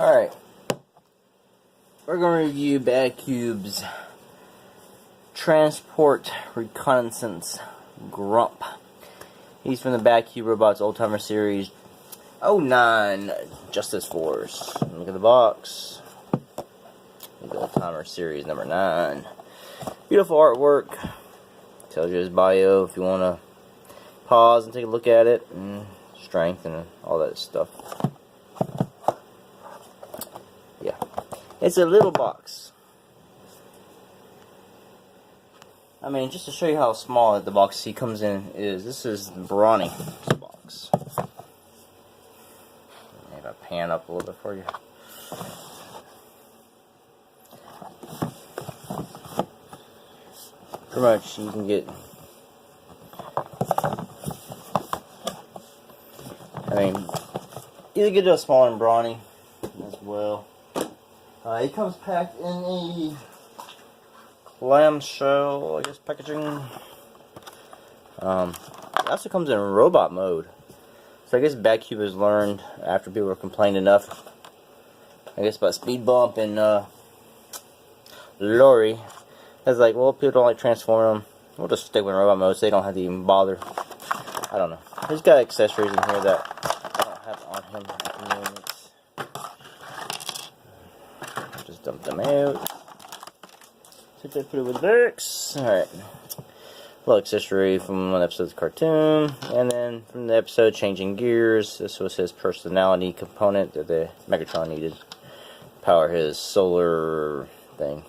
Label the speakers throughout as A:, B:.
A: Alright, we're going to review Badcube's Transport Reconnaissance Grump. He's from the Badcube Robots Old Timer Series 09 Justice Force. Look at the box. The Old Timer Series number 9. Beautiful artwork. Tells you his bio if you want to pause and take a look at it. And strength and all that stuff. Yeah. It's a little box. I mean, just to show you how small the box he comes in is, this is the Brawny box. Maybe I'll pan up a little bit for you. Pretty much you can get, I mean, either get a smaller than Brawny as well. It comes packed in a clamshell, I guess, packaging. It also comes in robot mode. So I guess Badcube has learned, after people were complaining enough, I guess, about Speed Bump and Lori. It's like, well, people don't like transforming them. We'll just stick with robot mode so they don't have to even bother. I don't know. He's got accessories in here that I don't have on him at the moment. Just dump them out. Put it with the box. Alright. Little accessory from one episode of the cartoon. And then from the episode Changing Gears, this was his personality component that the Megatron needed to power his solar thing.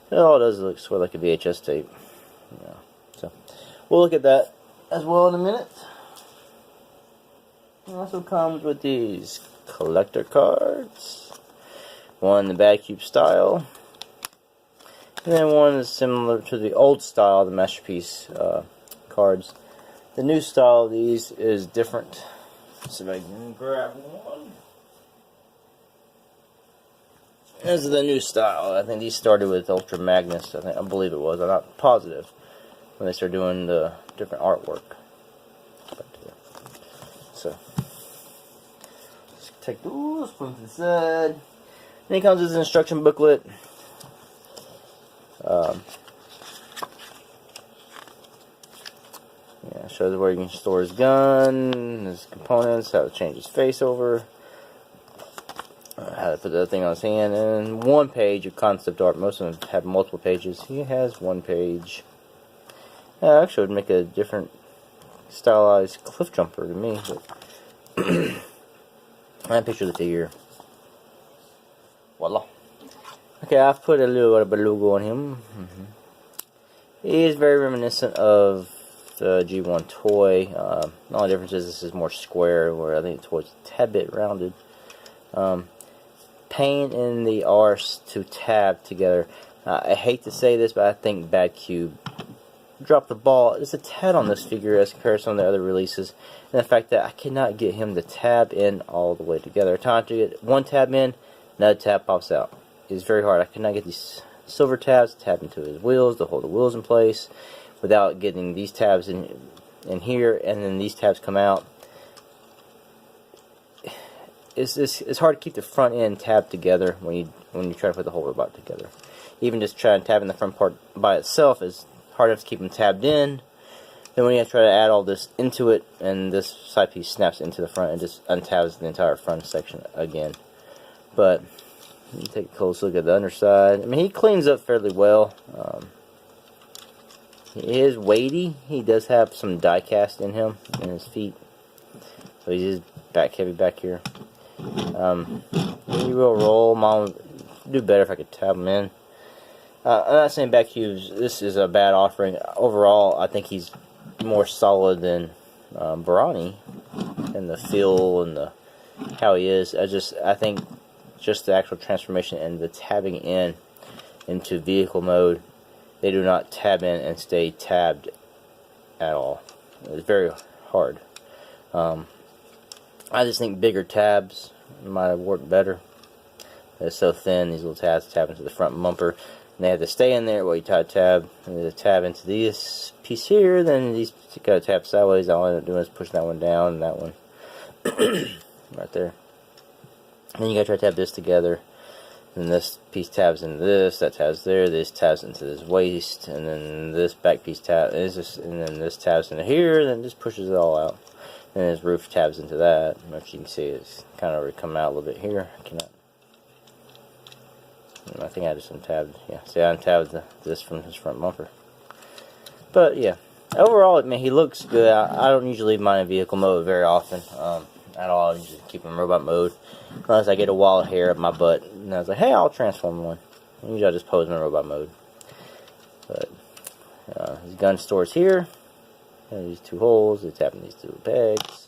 A: It all does look sort of like a VHS tape. Yeah. So we'll look at that as well in a minute. It also comes with these collector cards. One in the Badcube style. And then one is similar to the old style, the Masterpiece cards. The new style of these is different. So if I can grab one. This is the new style. I think these started with Ultra Magnus. I believe it was. I'm not positive when they started doing the different artwork. So, let's take those, put them to the side. Then it comes with an instruction booklet. Yeah, shows where you can store his gun, his components, how to change his face over, how to put the thing on his hand, and one page of concept art. Most of them have multiple pages. He has one page. Actually, it would make a different stylized cliff jumper to me. But I picture the figure. Voila. Okay, I've put a little bit of a logo on him. He is very reminiscent of the G1 toy. The only difference is this is more square, where I think the toy's a tad bit rounded. Pain in the arse to tab together. I hate to say this, but I think Badcube dropped the ball. It's a tad on this figure as compared to some of the other releases. And the fact that I cannot get him to tab in all the way together. Time to get one tab in, another tab pops out. It's very hard. I cannot get these silver tabs to tab into his wheels, to hold the wheels in place, without getting these tabs in here, and then these tabs come out. It's hard to keep the front end tabbed together when you try to put the whole robot together. Even just trying to tab in the front part by itself is hard enough to keep them tabbed in. Then when you try to add all this into it, and this side piece snaps into the front and just untabs the entire front section again. But you take a close look at the underside. I mean, he cleans up fairly well. He is weighty. He does have some die cast in him, in his feet. So he's back heavy back here. He will roll. Mom would do better if I could tab him in. I'm not saying Badcube's this is a bad offering. Overall, I think he's more solid than Brawny, and the feel and the how he is. I think just the actual transformation and the tabbing in into vehicle mode, they do not tab in and stay tabbed at all. It's very hard. I just think bigger tabs might have worked better. It's so thin, these little tabs tab into the front bumper, and they have to stay in there while you tie a tab, and the tab into this piece here, then these got to tab sideways. All I end up doing is pushing that one down and that one right there. Then you gotta try to tab this together. And this piece tabs into this, that tabs there, this tabs into this waist, and then this back piece tabs, and then this tabs into here, and then just pushes it all out. And his roof tabs into that. As you can see, it's kind of already come out a little bit here. I think I just untabbed. Yeah, see, I untabbed this from his front bumper. But yeah, overall, I mean, he looks good. I don't usually leave mine in vehicle mode very often. At all. I usually keep him in robot mode unless I get a wall of hair up my butt and I was like, hey, I'll transform one. And usually I just pose him in robot mode. But his gun stores here, and these two holes, they tap in these two pegs,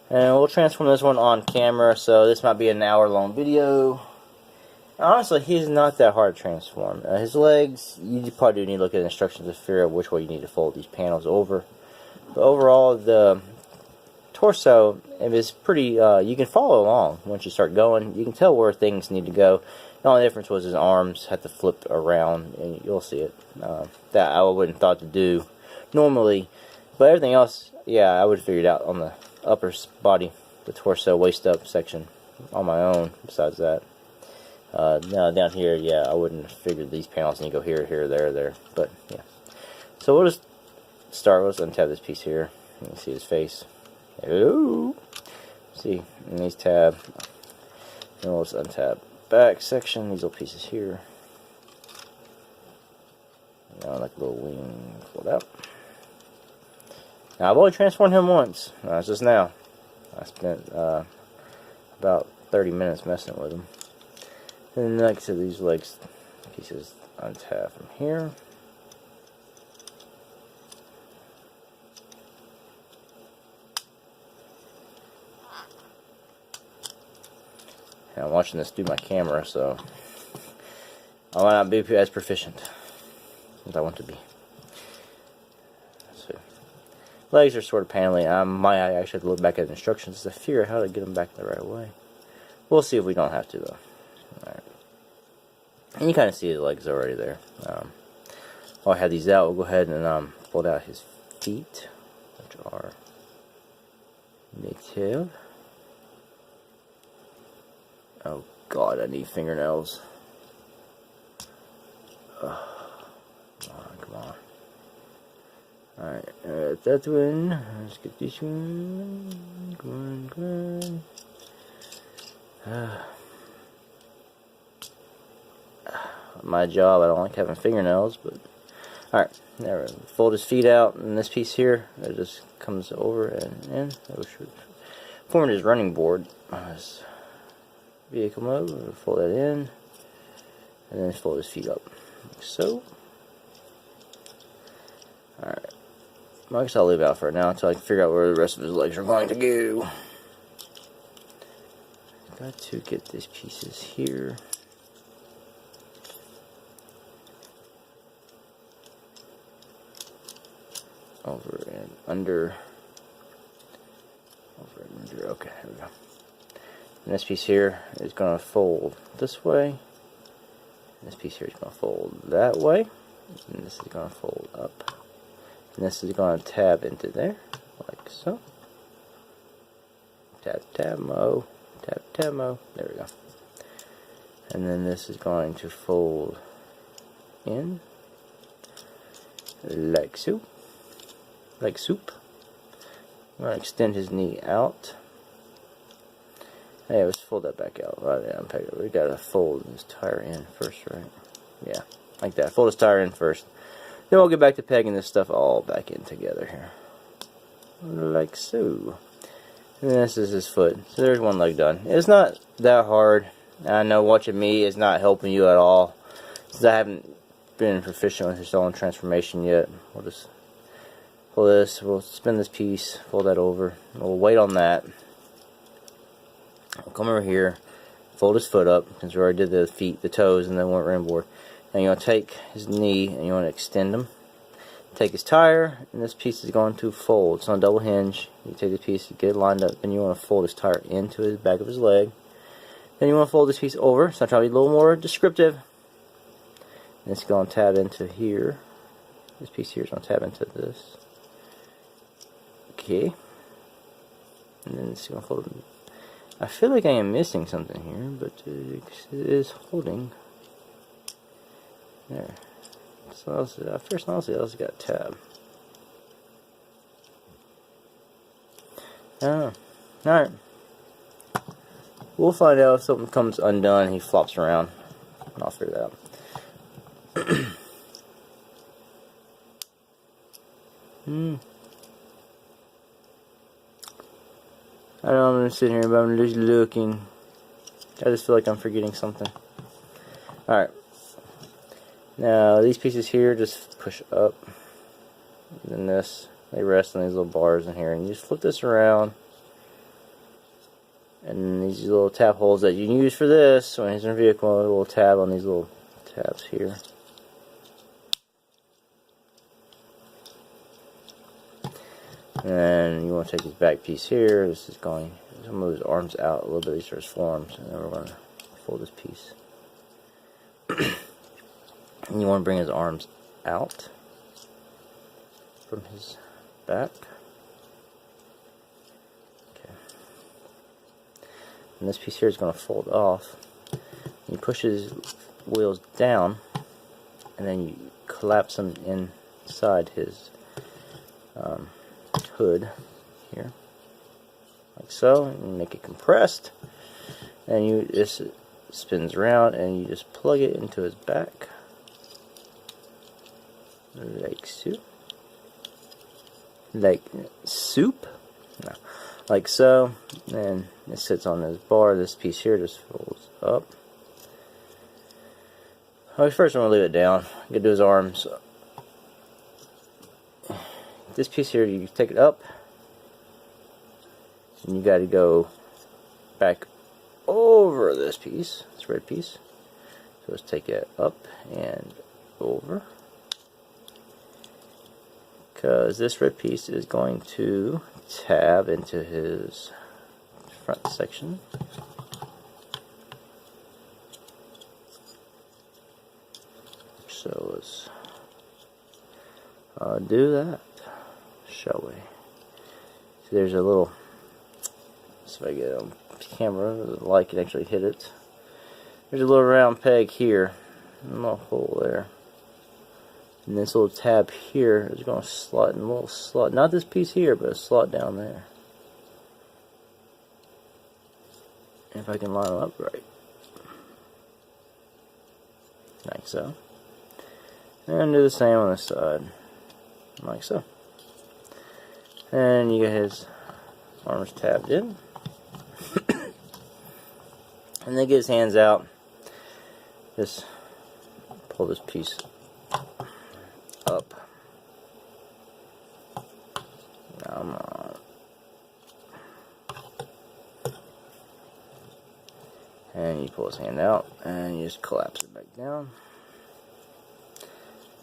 A: and we'll transform this one on camera. So this might be an hour-long video. Honestly, he's not that hard to transform. His legs, you probably do need to look at the instructions to figure out which way you need to fold these panels over. But overall, the torso is pretty, you can follow along once you start going. You can tell where things need to go. The only difference was his arms had to flip around, and you'll see it. That I wouldn't thought to do normally, but everything else, yeah, I would figure it out on the upper body, the torso, waist up section on my own. Besides that, now down here, yeah, I wouldn't have figured these panels need to go here, here, there. But yeah, so we'll just start. Let's untap this piece here. You can see his face. Ooh. See, and these tab, and we'll just untab back section, these little pieces here. Now like a little wing, fold out. Now I've only transformed him once. It's just now. I spent about 30 minutes messing with him. And like I said, these legs pieces untab from here. I'm watching this through my camera, so I might not be as proficient as I want to be. So, legs are sort of paneling. I might actually have to look back at the instructions to figure out how to get them back the right way. We'll see if we don't have to, though. Alright. And you kind of see his legs already there. While I have these out, we'll go ahead and fold out his feet, which are native. Oh God, I need fingernails. Come on. Alright, that one. Let's get this one. Come on. My job, I don't like having fingernails, but alright, there we go. Fold his feet out, and this piece here, it just comes over and in. That should form his running board on his vehicle mode. We'll fold that in, and then fold his feet up, like so. Alright, I guess I'll leave it out for now until I can figure out where the rest of his legs are going to go. Got to get these pieces here. Over and under. Over and under. Okay, here we go. And this piece here is going to fold this way. And this piece here is going to fold that way. And this is going to fold up. And this is going to tab into there, like so. Tab, tab, mo. Tab, tab, mo. There we go. And then this is going to fold in, like so. Like soup. I'm going to extend his knee out. Hey, let's fold that back out. Right, yeah, we got to fold his tire in first, right? Yeah, like that. Fold his tire in first. Then we'll get back to pegging this stuff all back in together here. Like so. And this is his foot. So there's one leg done. It's not that hard. I know watching me is not helping you at all, since I haven't been proficient with his own transformation yet. We'll just pull this, we'll spin this piece, fold that over, we'll wait on that. We'll come over here, fold his foot up, since we already did the feet, the toes, and then went rim board. And you want to take his knee, and you want to extend him. Take his tire, and this piece is going to fold. It's on a double hinge. You take this piece, you get it lined up, and you want to fold his tire into the back of his leg. Then you want to fold this piece over, so I'm trying to be a little more descriptive. And it's going to tab into here. This piece here is going to tab into this. Okay. And then it's going to fold I feel like I am missing something here, but it is holding. There. So first and also, I also got a tab. Oh, alright. We'll find out if something comes undone, he flops around, and I'll figure that out. I don't know, I'm gonna sit here, but I'm just looking. I just feel like I'm forgetting something. Alright. Now, these pieces here just push up. And then this, they rest on these little bars in here. And you just flip this around. And these little tab holes that you can use for this, when it's in a vehicle, a little tab on these little tabs here. And you want to take this back piece here. This is going, I'm going to move his arms out a little bit. These are his forearms. And then we're going to fold this piece. And you want to bring his arms out from his back. Okay. And this piece here is going to fold off. You push his wheels down, and then you collapse them inside his hood here, like so, and make it compressed. And this spins around, and you just plug it into his back. Like soup? Like soup? No. Like so. And it sits on this bar. This piece here just folds up. Okay, first I'm going to leave it down. I'm going to do his arms. This piece here, you take it up. And you got to go back over this piece. This red piece. So let's take it up and over. Because this red piece is going to tab into his front section. So let's do that, shall we? So there's a little, so if I get on camera, the light can actually hit it. There's a little round peg here, and a little hole there. And this little tab here is going to slot in a little slot. Not this piece here, but a slot down there. If I can line them up right. Like so. And do the same on this side. Like so. And you get his arms tabbed in. And then get his hands out. Just pull this piece up. Come on. And you pull his hand out and you just collapse it back down.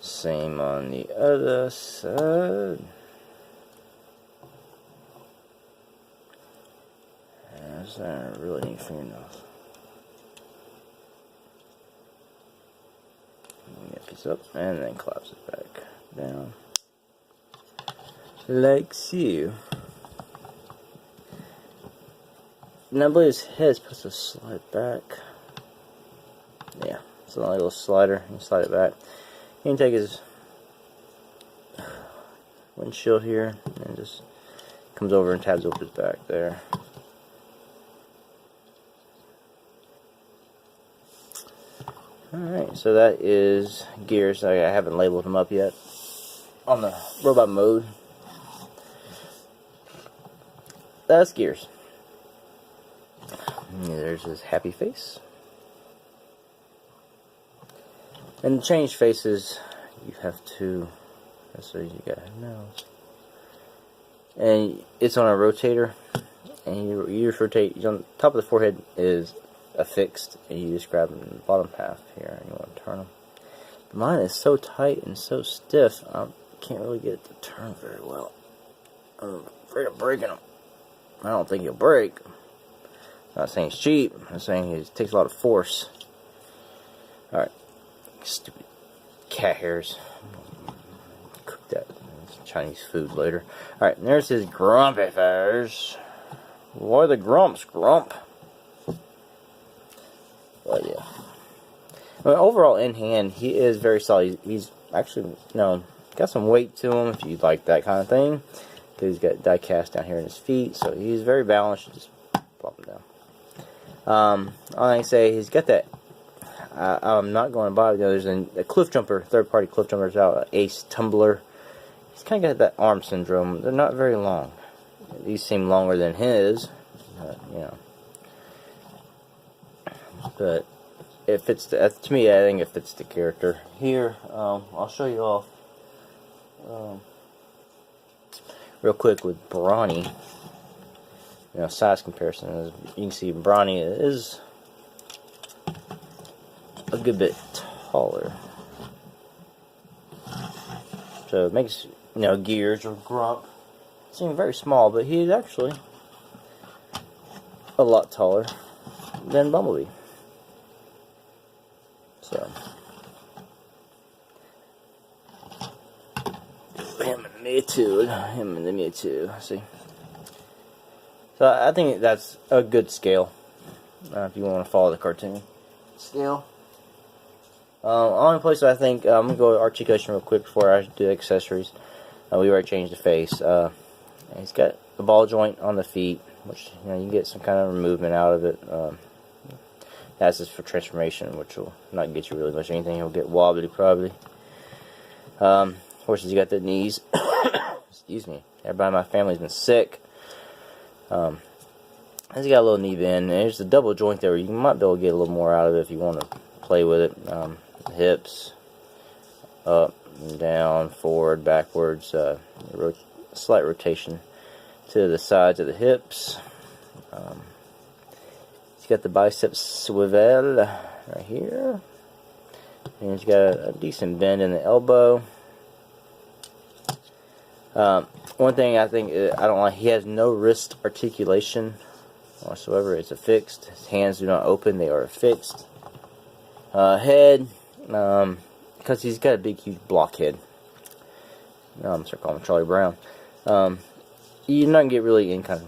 A: Same on the other side. And I really need fingernails. Get this up and then collapse it back down. Like so. And I believe his head's supposed to slide back. Yeah, it's a little slider. You slide it back. You can take his windshield here and just comes over and tabs over his back there. Alright, so that is gears. I haven't labeled them up yet on the robot mode. That's gears. And there's his happy face. And to change faces, you have to, so you got nose. And it's on a rotator, and you just rotate, on top of the forehead is affixed, and you just grab them in the bottom half here, and you want to turn them. But mine is so tight and so stiff, I can't really get it to turn very well. I'm afraid of breaking them. I don't think he'll break. I'm not saying it's cheap, I'm saying it takes a lot of force. Alright. Stupid cat hairs. Cook that Chinese food later. Alright, there's his grumpy face. Why the grumps, Grump? But yeah. I mean, overall, in hand, he is very solid. He's actually, got some weight to him if you like that kind of thing. Because he's got die cast down here in his feet, so he's very balanced. Just plop him down. I say he's got that. I'm not going to buy it. There's a cliff jumper, third-party cliff jumpers out, Ace Tumbler. He's kind of got that arm syndrome. They're not very long. These seem longer than his, but it fits. To me, I think it fits the character. Here, I'll show you off real quick with Brawny. Size comparison. As you can see, Brawny is a good bit taller. So it makes, Gears or Grump seem very small, but he's actually a lot taller than Bumblebee. So him and me too. See, so I think that's a good scale if you want to follow the cartoon scale. Only place I think I'm gonna go with articulation real quick before I do accessories. We already changed the face. He's got the ball joint on the feet, which you can get some kind of movement out of it. That's just for transformation, which will not get you really much anything. He'll get wobbly probably. Of course, he's got the knees. Excuse me. Everybody in my family's been sick. He's got a little knee bend. And there's the double joint there. You might be able to get a little more out of it if you want to play with it. Hips, up and down, forward, backwards, slight rotation to the sides of the hips. He's got the biceps swivel right here, and he's got a decent bend in the elbow. One thing I think I don't like, he has no wrist articulation whatsoever. It's affixed. His hands do not open; they are affixed. Head, because he's got a big, huge blockhead. I'm gonna start calling him Charlie Brown. You're not gonna get really any kind of.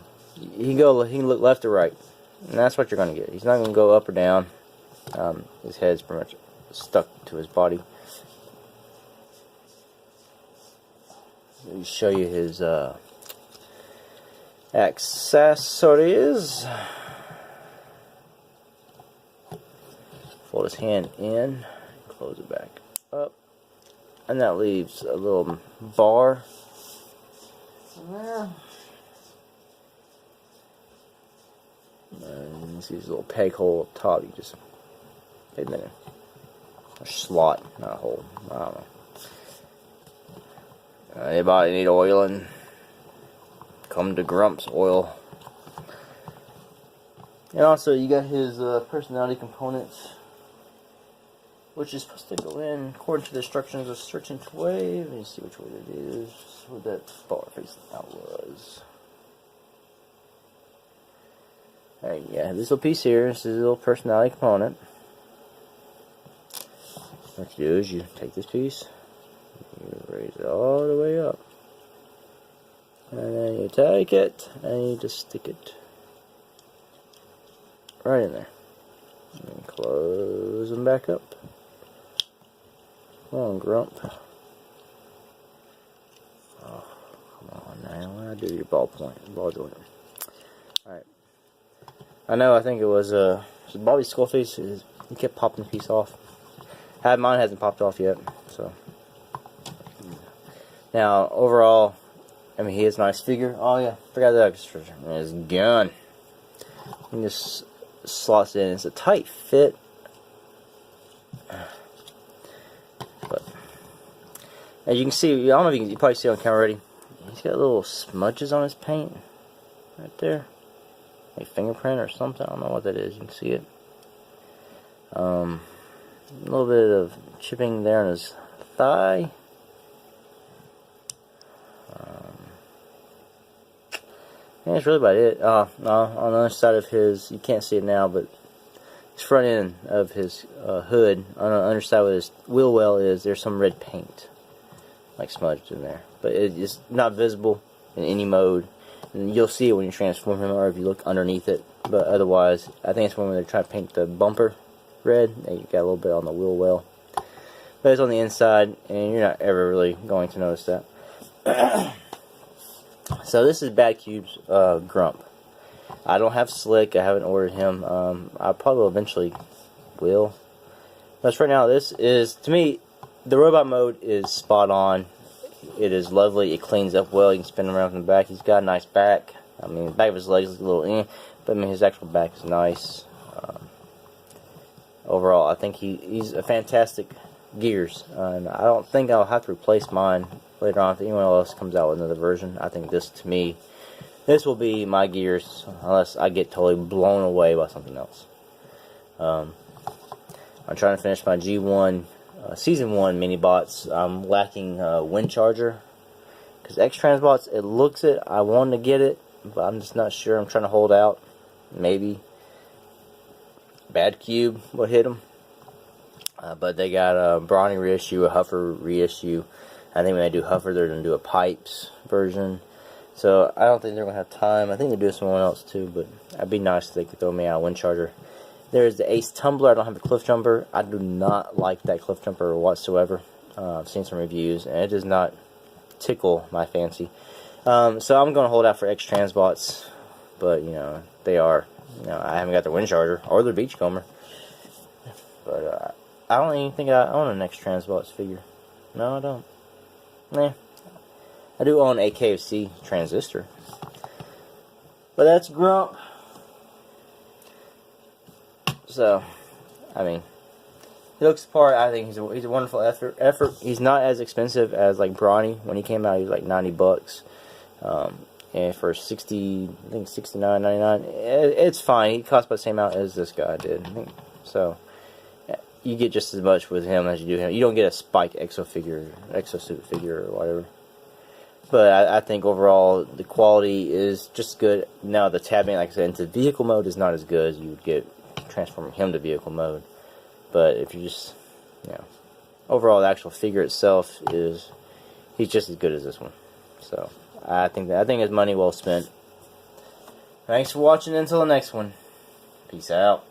A: He can look left or right, and that's what you're gonna get. He's not gonna go up or down. His head's pretty much stuck to his body. Let me show you his accessories. Fold his hand in, close it back up, and that leaves a little bar there. And you see this little peg hole up top. You just hit it in a slot, not a hole. I don't know. Anybody need oiling? Come to Grump's Oil. And also, you got his personality components, which is supposed to go in according to the instructions of search and wave. Let me see which way it is. What that bar face out was. Alright, yeah, this little piece here, this is a little personality component. What you do is you take this piece, you raise it all the way up, and then you take it, and you just stick it right in there. And close them back up. Come on, Grump. Oh, come on now. I do your ball joint. Alright. I think it was Bobby's skull face. He kept popping the piece off. Mine hasn't popped off yet. So now overall, he has a nice figure. Oh yeah, forgot that extra. His gun. He just slots in. It's a tight fit. But as you can see, I don't know if you can probably see on camera already. He's got little smudges on his paint right there. Like fingerprint or something. I don't know what that is. You can see it. A little bit of chipping there on his thigh. And that's really about it. On the other side of his, you can't see it now, but his front end of his hood, on the underside where his wheel well is, there's some red paint, like smudged in there. But it's not visible in any mode. And you'll see it when you transform him, or if you look underneath it. But otherwise, I think it's when they're trying to paint the bumper. red. You got a little bit on the wheel well. But it's on the inside, and you're not ever really going to notice that. So this is Badcube's Grump. I don't have Slick. I haven't ordered him. I probably eventually will. But for now, this is, to me, the robot mode is spot on. It is lovely. It cleans up well. You can spin him around from the back. He's got a nice back. I mean, the back of his legs is a little but I mean, his actual back is nice. Overall, I think he's a fantastic Gears. And I don't think I'll have to replace mine later on if anyone else comes out with another version. I think this, to me, this will be my Gears unless I get totally blown away by something else. I'm trying to finish my G1 Season 1 mini bots. I'm lacking wind charger because X-Trans bots, it looks it. I want to get it, but I'm just not sure. I'm trying to hold out. Maybe Badcube will hit them. But they got a Brawny reissue, a Huffer reissue. I think when they do Huffer, they're going to do a Pipes version. So I don't think they're going to have time. I think they're doing someone else too, but it'd be nice if they could throw me out a wind charger. There's the Ace Tumbler. I don't have the Cliff Jumper. I do not like that Cliff Jumper whatsoever. I've seen some reviews, and it does not tickle my fancy. So I'm going to hold out for X-Trans bots, but, you know, they are. You know, I haven't got their wind charger or their Beachcomber. But I don't even think I own an X-Trans bots figure. No, I don't. Nah. I do own a KFC transistor. But that's Grump. So, I mean, he looks the part. I think he's a wonderful effort. He's not as expensive as like Brawny. When he came out, he was like $90. And for 60, I think $69.99, it's fine. He costs about the same amount as this guy did. I think. So, you get just as much with him as you do him. You don't get a Spike exosuit figure or whatever. But I think overall the quality is just good. Now the tabbing, like I said, into vehicle mode is not as good as you would get transforming him to vehicle mode. But if you just, you know, overall the actual figure itself he's just as good as this one. So I think it's money well spent. Thanks for watching. Until the next one. Peace out.